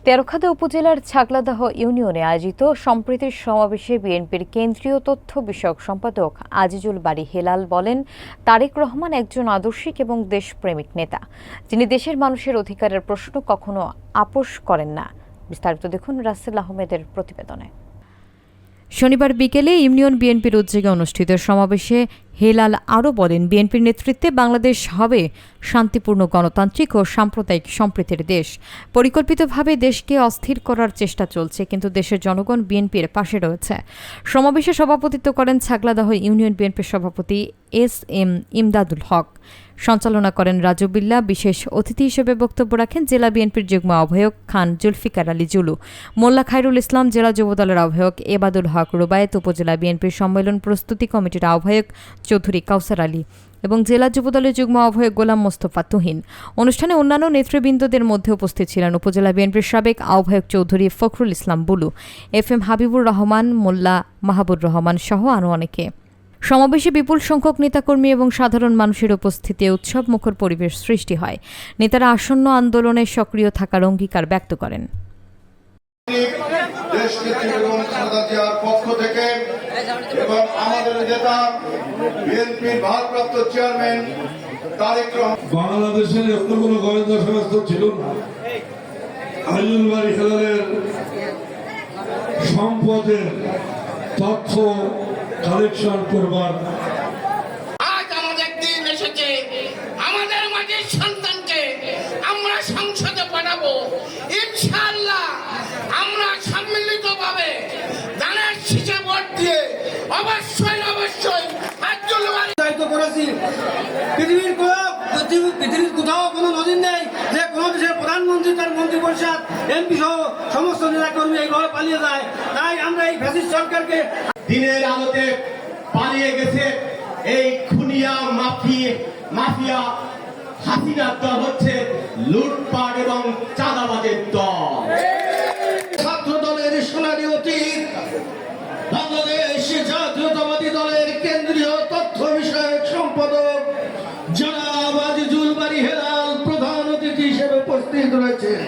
তেরখাদা উপজেলার ছাগলাদাহ ইউনিয়নে আয়োজিত সম্প্রীতির সমাবেশে বিএনপির কেন্দ্রীয় তথ্য বিষয়ক সম্পাদক আজিজুল বারী হেলাল বলেন, তারেক রহমান একজন আদর্শিক এবং দেশপ্রেমিক নেতা, যিনি দেশের মানুষের অধিকারের প্রশ্ন কখনো আপোস করেন না। বিস্তারিত দেখুন রাসেল আহমেদের প্রতিবেদনে। শনিবার বিকেলে ইউনিয়ন বিএনপির উদ্যোগে অনুষ্ঠিত সমাবেশে হেলাল আরও বলেন, বিএনপির নেতৃত্বে বাংলাদেশ হবে শান্তিপূর্ণ, গণতান্ত্রিক ও সাম্প্রদায়িক সম্প্রীতির দেশ। পরিকল্পিতভাবে দেশকে অস্থির করার চেষ্টা চলছে, কিন্তু দেশের জনগণ বিএনপির পাশে রয়েছে। সমাবেশে সভাপতিত্ব করেন ছাগলাদাহ ইউনিয়ন বিএনপির সভাপতি এস.এম. ইমদাদুল হক, সঞ্চালনা করেন রাজু বিল্লা। বিশেষ অতিথি হিসেবে বক্তব্য রাখেন জেলা বিএনপির যুগ্ম আহ্বায়ক খান জুলফিকার আলী জুলু, মোল্লা খায়রুল ইসলাম জেলা যুবদলের আহ্বায়ক এবাদুল হক রুবায়েত, উপজেলা বিএনপির সম্মেলন প্রস্তুতি কমিটির আহ্বায়ক চৌধুরী কাউসার আলী এবং জেলা যুবদলের যুগ্ম আহ্বায়ক গোলাম মোস্তফা তুহিন। অনুষ্ঠানে অন্যান্য নেতৃবৃন্দদের মধ্যে উপস্থিত ছিলেন উপজেলা বিএনপির সাবেক আহ্বায়ক চৌধুরী ফখরুল ইসলাম বুলু, এফ.এম. হাবিবুর রহমান, মোল্লা মাহবুর রহমান সহ আরও অনেকে। সমাবেশে বিপুল সংখ্যক নেতাকর্মী এবং সাধারণ মানুষের উপস্থিতিতে উৎসব মুখর পরিবেশ সৃষ্টি হয়। নেতারা আসন্ন আন্দোলনে সক্রিয় থাকার অঙ্গীকার ব্যক্ত করেন। এবং আমাদের নেতা বিএনপির ভারপ্রাপ্ত চেয়ারম্যান তারেক রহমান, বাংলাদেশের অন্য কোনো গোয়েন্দা সংস্থা ছিল না আজিজুল বারী হেলালের সম্পদের তথ্য কালেকশন করবার। আজ আমাদের দিন এসেছে, আমাদের মাঝের সন্তানকে আমরা সংসদে পাঠাবো। ইনশাআল্লাহ আমরা সম্মিলিতভাবে দানের শীষে ভোট দিয়ে অবশ্যই আজিজুল বারী দায়িত্ব করেছি। পৃথিবীর কোথাও কোনো নজির নেই যে কোনো দেশের প্রধানমন্ত্রী তার মন্ত্রী পরিষদ এমপি সহ সমস্ত নেতাকর্মী এইভাবে পালিয়ে যায়। তাই আমরা এই ফ্যাসিস্ট সরকারকে দিনের আলোতে পালিয়ে গেছে এই খুনিয়া মাফিয়া হাসিনার দল হচ্ছে লুটপাট এবং চাঁদাবাজের দল। ছাত্র দলের সোনালী অতীত, বাংলাদেশ জাতীয়তাবাদী দলের কেন্দ্রীয় তথ্য বিষয়ক সম্পাদক জনাব আজিজুল বারী হেলাল প্রধান অতিথি হিসেবে উপস্থিত রয়েছেন।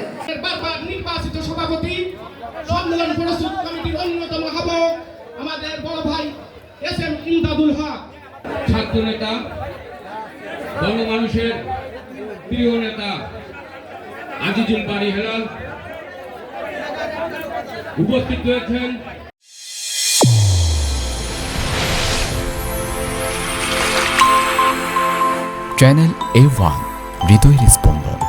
বারবার নির্বাচিত সভাপতি, সম্মেলন প্রস্তুত কমিটির অন্যতম আহ্বায়ক আমাদের বড় ভাই এস.এম. ইমদাদুল হক, ছাত্র নেতা, গণমানুষের প্রিয় নেতা আজিজুল বারী হেলাল উপস্থিত রয়েছেন। চ্যানেল A1 হৃদয়ের স্পন্দন।